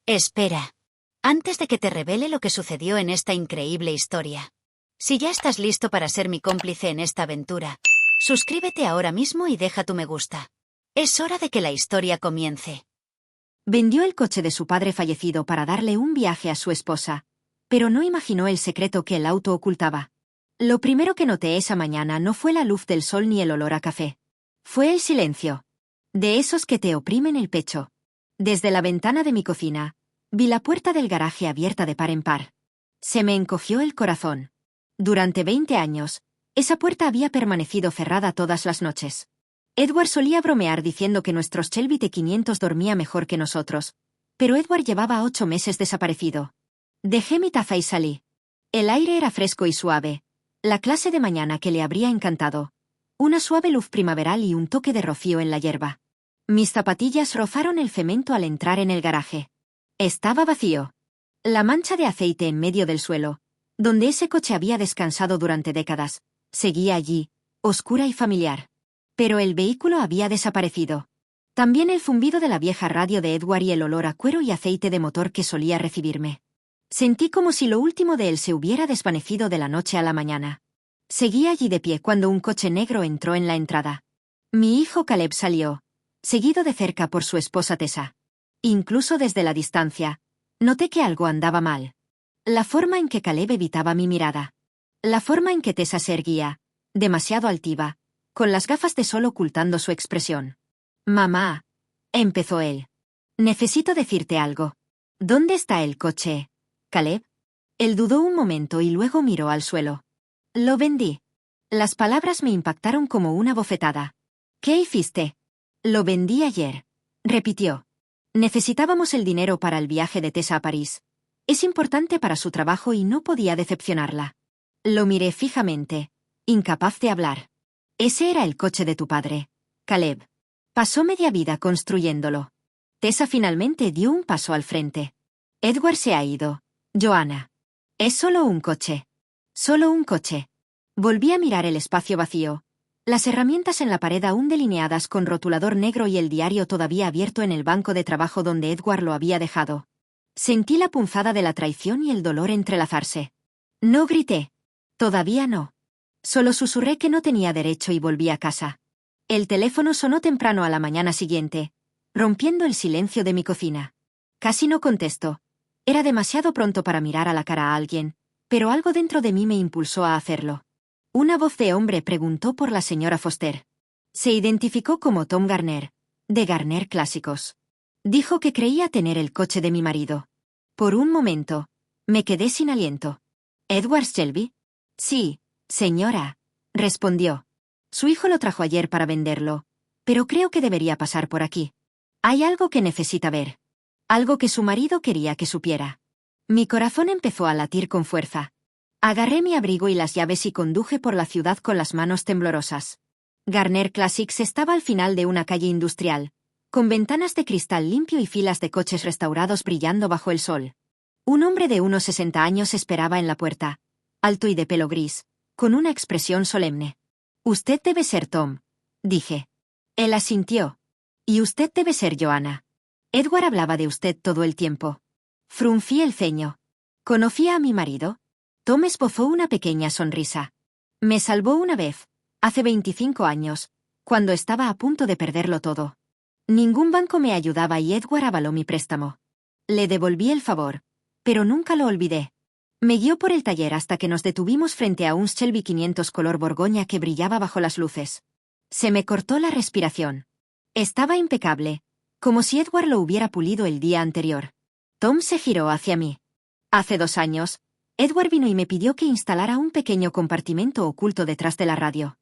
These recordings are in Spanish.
Espera. Antes de que te revele lo que sucedió en esta increíble historia. Si ya estás listo para ser mi cómplice en esta aventura, suscríbete ahora mismo y deja tu me gusta. Es hora de que la historia comience. Vendió el coche de su padre fallecido para darle un viaje a su esposa, pero no imaginó el secreto que el auto ocultaba. Lo primero que noté esa mañana no fue la luz del sol ni el olor a café. Fue el silencio. De esos que te oprimen el pecho. Desde la ventana de mi cocina, vi la puerta del garaje abierta de par en par. Se me encogió el corazón. Durante 20 años, esa puerta había permanecido cerrada todas las noches. Edward solía bromear diciendo que nuestros Shelby T500 dormía mejor que nosotros, pero Edward llevaba 8 meses desaparecido. Dejé mi taza y salí. El aire era fresco y suave, la clase de mañana que le habría encantado. Una suave luz primaveral y un toque de rocío en la hierba. Mis zapatillas rozaron el cemento al entrar en el garaje. Estaba vacío. La mancha de aceite en medio del suelo, donde ese coche había descansado durante décadas, seguía allí, oscura y familiar. Pero el vehículo había desaparecido. También el zumbido de la vieja radio de Edward y el olor a cuero y aceite de motor que solía recibirme. Sentí como si lo último de él se hubiera desvanecido de la noche a la mañana. Seguí allí de pie cuando un coche negro entró en la entrada. Mi hijo Caleb salió, seguido de cerca por su esposa Tessa. Incluso desde la distancia, noté que algo andaba mal. La forma en que Caleb evitaba mi mirada. La forma en que Tessa se erguía, demasiado altiva, con las gafas de sol ocultando su expresión. «Mamá», empezó él. «Necesito decirte algo. ¿Dónde está el coche, Caleb?» Él dudó un momento y luego miró al suelo. «Lo vendí». Las palabras me impactaron como una bofetada. «¿Qué hiciste?» «Lo vendí ayer», repitió. Necesitábamos el dinero para el viaje de Tessa a París. Es importante para su trabajo y no podía decepcionarla. Lo miré fijamente, incapaz de hablar. Ese era el coche de tu padre, Caleb. Pasó media vida construyéndolo. Tessa finalmente dio un paso al frente. Edward se ha ido, Joanna. Es solo un coche. Solo un coche. Volví a mirar el espacio vacío. Las herramientas en la pared aún delineadas con rotulador negro y el diario todavía abierto en el banco de trabajo donde Edward lo había dejado. Sentí la punzada de la traición y el dolor entrelazarse. No grité. Todavía no. Solo susurré que no tenía derecho y volví a casa. El teléfono sonó temprano a la mañana siguiente, rompiendo el silencio de mi cocina. Casi no contestó. Era demasiado pronto para mirar a la cara a alguien, pero algo dentro de mí me impulsó a hacerlo. Una voz de hombre preguntó por la señora Foster. Se identificó como Tom Garner, de Garner Clásicos. Dijo que creía tener el coche de mi marido. Por un momento, me quedé sin aliento. ¿Edward Shelby? Sí, señora, respondió. Su hijo lo trajo ayer para venderlo, pero creo que debería pasar por aquí. Hay algo que necesita ver. Algo que su marido quería que supiera. Mi corazón empezó a latir con fuerza. Agarré mi abrigo y las llaves y conduje por la ciudad con las manos temblorosas. Garner Classics estaba al final de una calle industrial, con ventanas de cristal limpio y filas de coches restaurados brillando bajo el sol. Un hombre de unos 60 años esperaba en la puerta, alto y de pelo gris, con una expresión solemne. «Usted debe ser Tom», dije. Él asintió. «Y usted debe ser Joanna. Edward hablaba de usted todo el tiempo». Fruncí el ceño. «¿Conocía a mi marido?» Tom esbozó una pequeña sonrisa. «Me salvó una vez, hace 25 años, cuando estaba a punto de perderlo todo. Ningún banco me ayudaba y Edward avaló mi préstamo. Le devolví el favor, pero nunca lo olvidé. Me guió por el taller hasta que nos detuvimos frente a un Shelby 500 color borgoña que brillaba bajo las luces. Se me cortó la respiración. Estaba impecable, como si Edward lo hubiera pulido el día anterior. Tom se giró hacia mí. Hace 2 años, Edward vino y me pidió que instalara un pequeño compartimento oculto detrás de la radio.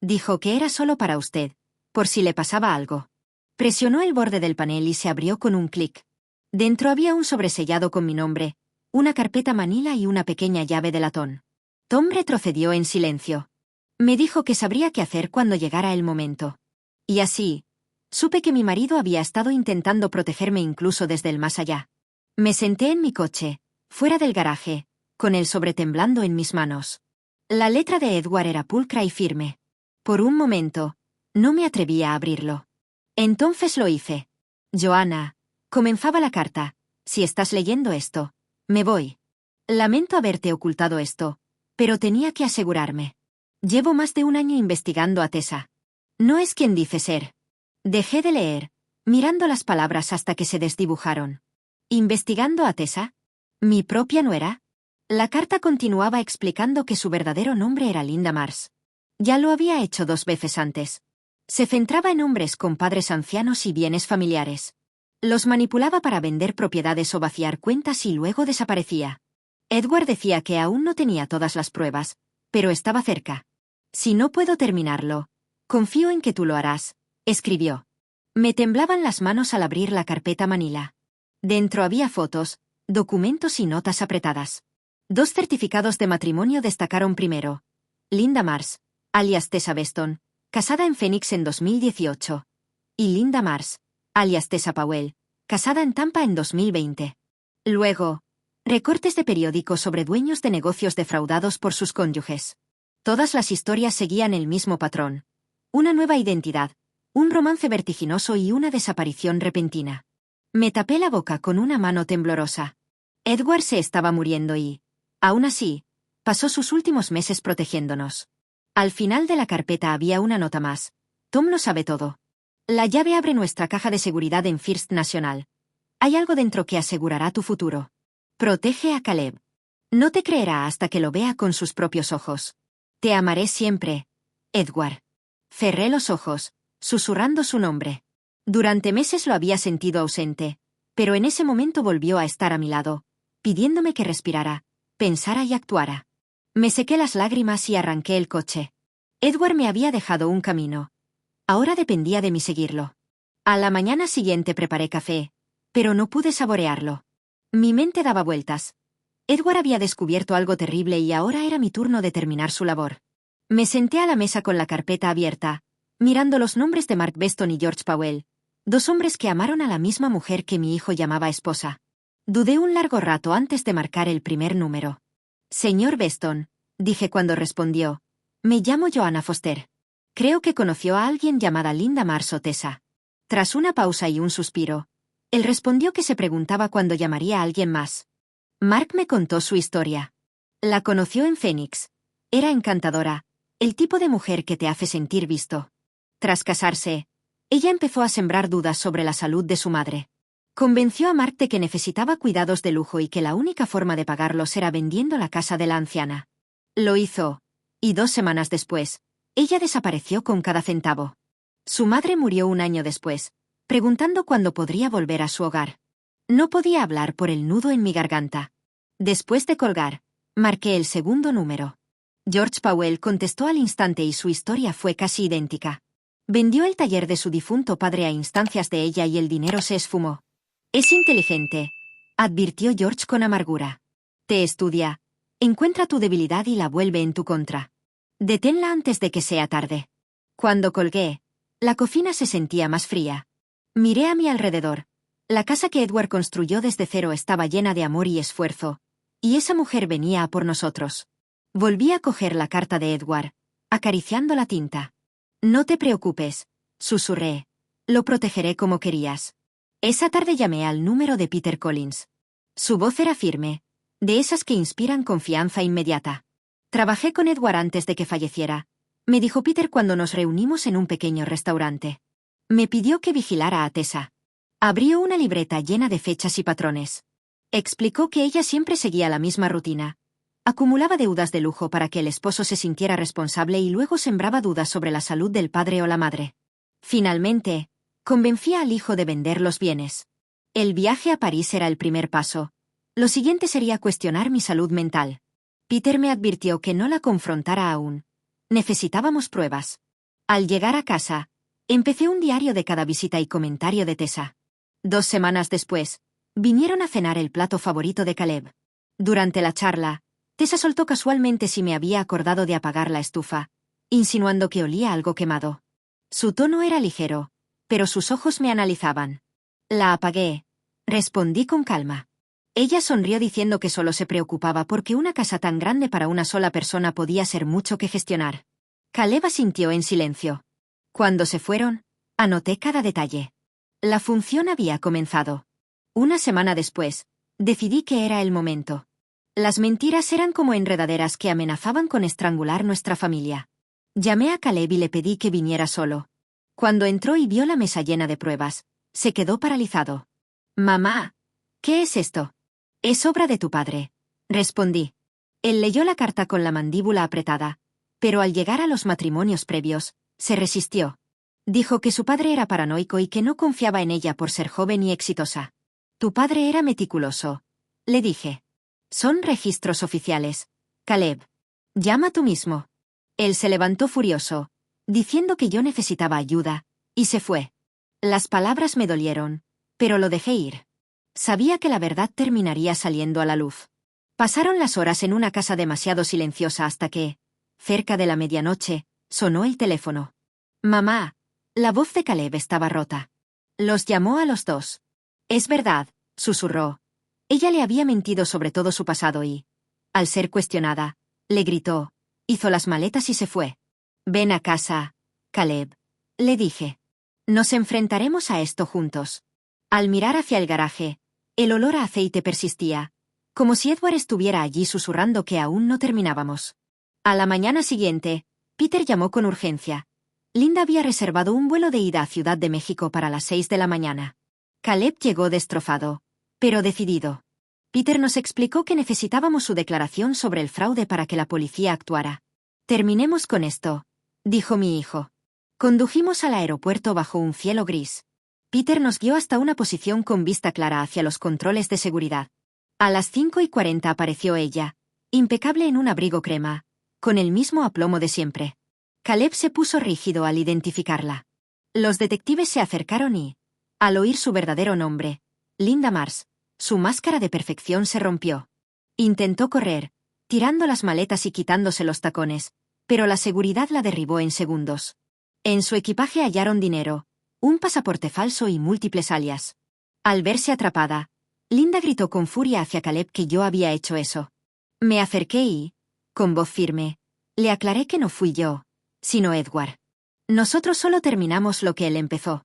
Dijo que era solo para usted, por si le pasaba algo. Presionó el borde del panel y se abrió con un clic. Dentro había un sobresellado con mi nombre, una carpeta manila y una pequeña llave de latón. Tom retrocedió en silencio. Me dijo que sabría qué hacer cuando llegara el momento. Y así, supe que mi marido había estado intentando protegerme incluso desde el más allá. Me senté en mi coche, fuera del garaje, con el sobre temblando en mis manos. La letra de Edward era pulcra y firme. Por un momento, no me atreví a abrirlo. Entonces lo hice. Joanna, comenzaba la carta, Si estás leyendo esto, me voy. Lamento haberte ocultado esto, pero tenía que asegurarme. Llevo más de un año investigando a Tessa. No es quien dice ser. Dejé de leer, mirando las palabras hasta que se desdibujaron. ¿Investigando a Tessa? ¿Mi propia nuera? La carta continuaba explicando que su verdadero nombre era Linda Mars. Ya lo había hecho 2 veces antes. Se centraba en hombres con padres ancianos y bienes familiares. Los manipulaba para vender propiedades o vaciar cuentas y luego desaparecía. Edward decía que aún no tenía todas las pruebas, pero estaba cerca. Si no puedo terminarlo, confío en que tú lo harás, escribió. Me temblaban las manos al abrir la carpeta manila. Dentro había fotos, documentos y notas apretadas. 2 certificados de matrimonio destacaron primero. Linda Mars, alias Tessa Beston, casada en Phoenix en 2018. Y Linda Mars, alias Tessa Powell, casada en Tampa en 2020. Luego, recortes de periódicos sobre dueños de negocios defraudados por sus cónyuges. Todas las historias seguían el mismo patrón. Una nueva identidad, un romance vertiginoso y una desaparición repentina. Me tapé la boca con una mano temblorosa. Edward se estaba muriendo y, aún así, pasó sus últimos meses protegiéndonos. Al final de la carpeta había una nota más. Tom lo sabe todo. La llave abre nuestra caja de seguridad en First National. Hay algo dentro que asegurará tu futuro. Protege a Caleb. No te creerá hasta que lo vea con sus propios ojos. Te amaré siempre, Edward. Cerré los ojos, susurrando su nombre. Durante meses lo había sentido ausente, pero en ese momento volvió a estar a mi lado, pidiéndome que respirara, pensara y actuara. Me sequé las lágrimas y arranqué el coche. Edward me había dejado un camino. Ahora dependía de mí seguirlo. A la mañana siguiente preparé café, pero no pude saborearlo. Mi mente daba vueltas. Edward había descubierto algo terrible y ahora era mi turno de terminar su labor. Me senté a la mesa con la carpeta abierta, mirando los nombres de Mark Beston y George Powell, 2 hombres que amaron a la misma mujer que mi hijo llamaba esposa. Dudé un largo rato antes de marcar el primer número. Señor Beston, dije cuando respondió, me llamo Joanna Foster. Creo que conoció a alguien llamada Linda Mars o Tessa. Tras una pausa y un suspiro, él respondió que se preguntaba cuándo llamaría a alguien más. Mark me contó su historia. La conoció en Phoenix. Era encantadora, el tipo de mujer que te hace sentir visto. Tras casarse, ella empezó a sembrar dudas sobre la salud de su madre. Convenció a Mark de que necesitaba cuidados de lujo y que la única forma de pagarlos era vendiendo la casa de la anciana. Lo hizo, y 2 semanas después, ella desapareció con cada centavo. Su madre murió un año después, preguntando cuándo podría volver a su hogar. No podía hablar por el nudo en mi garganta. Después de colgar, marqué el segundo número. George Powell contestó al instante y su historia fue casi idéntica. Vendió el taller de su difunto padre a instancias de ella y el dinero se esfumó. Es inteligente, advirtió George con amargura. Te estudia, encuentra tu debilidad y la vuelve en tu contra. Deténla antes de que sea tarde. Cuando colgué, la cocina se sentía más fría. Miré a mi alrededor. La casa que Edward construyó desde cero estaba llena de amor y esfuerzo, y esa mujer venía a por nosotros. Volví a coger la carta de Edward, acariciando la tinta. No te preocupes, susurré. Lo protegeré como querías. Esa tarde llamé al número de Peter Collins. Su voz era firme, de esas que inspiran confianza inmediata. Trabajé con Edward antes de que falleciera, me dijo Peter cuando nos reunimos en un pequeño restaurante. Me pidió que vigilara a Tessa. Abrió una libreta llena de fechas y patrones. Explicó que ella siempre seguía la misma rutina. Acumulaba deudas de lujo para que el esposo se sintiera responsable y luego sembraba dudas sobre la salud del padre o la madre. Finalmente, convencía al hijo de vender los bienes. El viaje a París era el primer paso. Lo siguiente sería cuestionar mi salud mental. Peter me advirtió que no la confrontara aún. Necesitábamos pruebas. Al llegar a casa, empecé un diario de cada visita y comentario de Tessa. 2 semanas después, vinieron a cenar el plato favorito de Caleb. Durante la charla, Tessa soltó casualmente si me había acordado de apagar la estufa, insinuando que olía algo quemado. Su tono era ligero, pero sus ojos me analizaban. La apagué, respondí con calma. Ella sonrió diciendo que solo se preocupaba porque una casa tan grande para una sola persona podía ser mucho que gestionar. Caleb asintió en silencio. Cuando se fueron, anoté cada detalle. La función había comenzado. Una semana después, decidí que era el momento. Las mentiras eran como enredaderas que amenazaban con estrangular nuestra familia. Llamé a Caleb y le pedí que viniera solo. Cuando entró y vio la mesa llena de pruebas, se quedó paralizado. «Mamá, ¿qué es esto?» «Es obra de tu padre», respondí. Él leyó la carta con la mandíbula apretada, pero al llegar a los matrimonios previos, se resistió. Dijo que su padre era paranoico y que no confiaba en ella por ser joven y exitosa. «Tu padre era meticuloso», le dije. «Son registros oficiales. Caleb. Llama tú mismo». Él se levantó furioso, diciendo que yo necesitaba ayuda, y se fue. Las palabras me dolieron, pero lo dejé ir. Sabía que la verdad terminaría saliendo a la luz. Pasaron las horas en una casa demasiado silenciosa hasta que, cerca de la medianoche, sonó el teléfono. «Mamá». La voz de Caleb estaba rota. Los llamó a los dos. «Es verdad», susurró. Ella le había mentido sobre todo su pasado y, al ser cuestionada, le gritó, hizo las maletas y se fue. «Ven a casa, Caleb», le dije. «Nos enfrentaremos a esto juntos». Al mirar hacia el garaje, el olor a aceite persistía, como si Edward estuviera allí susurrando que aún no terminábamos. A la mañana siguiente, Peter llamó con urgencia. Linda había reservado un vuelo de ida a Ciudad de México para las 6 de la mañana. Caleb llegó destrozado, pero decidido. Peter nos explicó que necesitábamos su declaración sobre el fraude para que la policía actuara. «Terminemos con esto», dijo mi hijo. Condujimos al aeropuerto bajo un cielo gris. Peter nos guió hasta una posición con vista clara hacia los controles de seguridad. A las 5:40 apareció ella, impecable en un abrigo crema, con el mismo aplomo de siempre. Caleb se puso rígido al identificarla. Los detectives se acercaron y, al oír su verdadero nombre, Linda Mars, su máscara de perfección se rompió. Intentó correr, tirando las maletas y quitándose los tacones, pero la seguridad la derribó en segundos. En su equipaje hallaron dinero, un pasaporte falso y múltiples alias. Al verse atrapada, Linda gritó con furia hacia Caleb que yo había hecho eso. Me acerqué y, con voz firme, le aclaré que no fui yo, sino Edward. Nosotros solo terminamos lo que él empezó.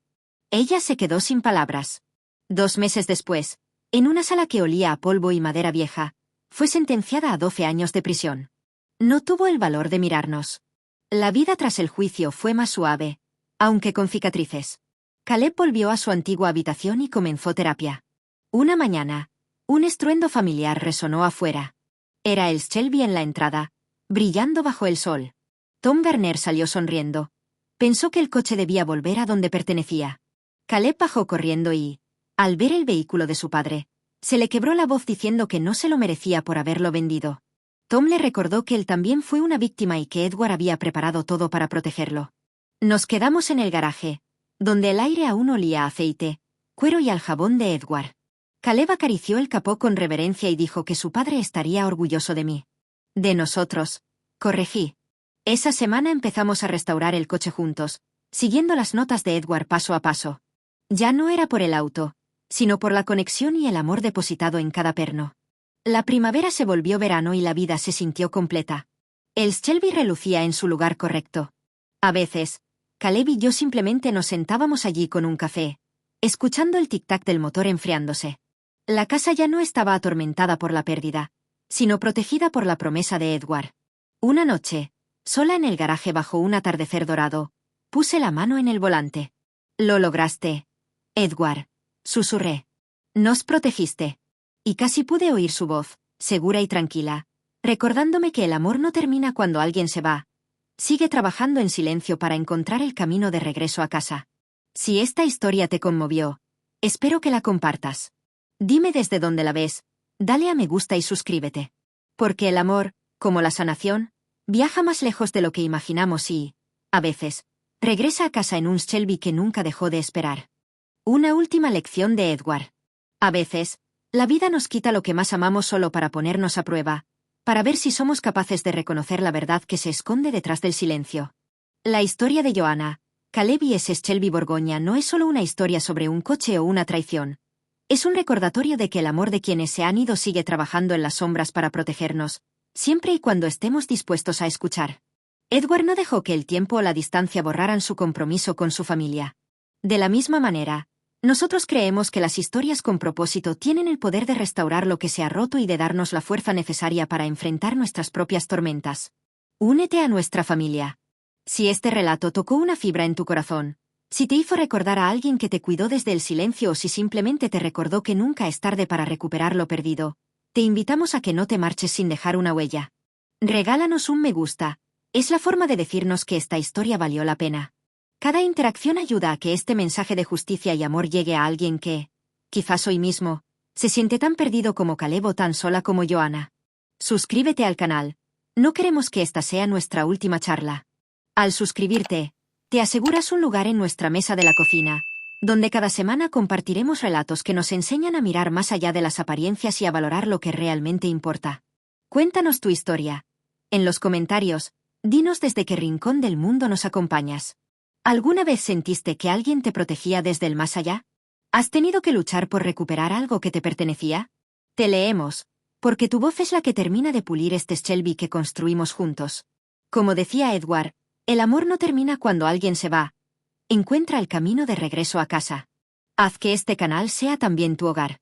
Ella se quedó sin palabras. 2 meses después, en una sala que olía a polvo y madera vieja, fue sentenciada a 12 años de prisión. No tuvo el valor de mirarnos. La vida tras el juicio fue más suave, aunque con cicatrices. Caleb volvió a su antigua habitación y comenzó terapia. Una mañana, un estruendo familiar resonó afuera. Era el Shelby en la entrada, brillando bajo el sol. Tom Garner salió sonriendo. Pensó que el coche debía volver a donde pertenecía. Caleb bajó corriendo y, al ver el vehículo de su padre, se le quebró la voz diciendo que no se lo merecía por haberlo vendido. Tom le recordó que él también fue una víctima y que Edward había preparado todo para protegerlo. Nos quedamos en el garaje, donde el aire aún olía a aceite, cuero y al jabón de Edward. Caleb acarició el capó con reverencia y dijo que su padre estaría orgulloso de mí. De nosotros, corregí. Esa semana empezamos a restaurar el coche juntos, siguiendo las notas de Edward paso a paso. Ya no era por el auto, sino por la conexión y el amor depositado en cada perno. La primavera se volvió verano y la vida se sintió completa. El Shelby relucía en su lugar correcto. A veces, Caleb y yo simplemente nos sentábamos allí con un café, escuchando el tic-tac del motor enfriándose. La casa ya no estaba atormentada por la pérdida, sino protegida por la promesa de Edward. Una noche, sola en el garaje bajo un atardecer dorado, puse la mano en el volante. «Lo lograste, Edward», susurré. «Nos protegiste». Y casi pude oír su voz, segura y tranquila, recordándome que el amor no termina cuando alguien se va. Sigue trabajando en silencio para encontrar el camino de regreso a casa. Si esta historia te conmovió, espero que la compartas. Dime desde dónde la ves, dale a me gusta y suscríbete. Porque el amor, como la sanación, viaja más lejos de lo que imaginamos y, a veces, regresa a casa en un Shelby que nunca dejó de esperar. Una última lección de Edward. A veces, la vida nos quita lo que más amamos solo para ponernos a prueba, para ver si somos capaces de reconocer la verdad que se esconde detrás del silencio. La historia de Joanna, Caleb y ese Shelby Borgoña no es solo una historia sobre un coche o una traición. Es un recordatorio de que el amor de quienes se han ido sigue trabajando en las sombras para protegernos, siempre y cuando estemos dispuestos a escuchar. Edward no dejó que el tiempo o la distancia borraran su compromiso con su familia. De la misma manera, Nosotros creemos que las historias con propósito tienen el poder de restaurar lo que se ha roto y de darnos la fuerza necesaria para enfrentar nuestras propias tormentas. Únete a nuestra familia. Si este relato tocó una fibra en tu corazón, si te hizo recordar a alguien que te cuidó desde el silencio o si simplemente te recordó que nunca es tarde para recuperar lo perdido, te invitamos a que no te marches sin dejar una huella. Regálanos un me gusta. Es la forma de decirnos que esta historia valió la pena. Cada interacción ayuda a que este mensaje de justicia y amor llegue a alguien que, quizás hoy mismo, se siente tan perdido como Caleb o tan sola como Joanna. Suscríbete al canal. No queremos que esta sea nuestra última charla. Al suscribirte, te aseguras un lugar en nuestra mesa de la cocina, donde cada semana compartiremos relatos que nos enseñan a mirar más allá de las apariencias y a valorar lo que realmente importa. Cuéntanos tu historia. En los comentarios, dinos desde qué rincón del mundo nos acompañas. ¿Alguna vez sentiste que alguien te protegía desde el más allá? ¿Has tenido que luchar por recuperar algo que te pertenecía? Te leemos, porque tu voz es la que termina de pulir este Shelby que construimos juntos. Como decía Edward, el amor no termina cuando alguien se va. Encuentra el camino de regreso a casa. Haz que este canal sea también tu hogar.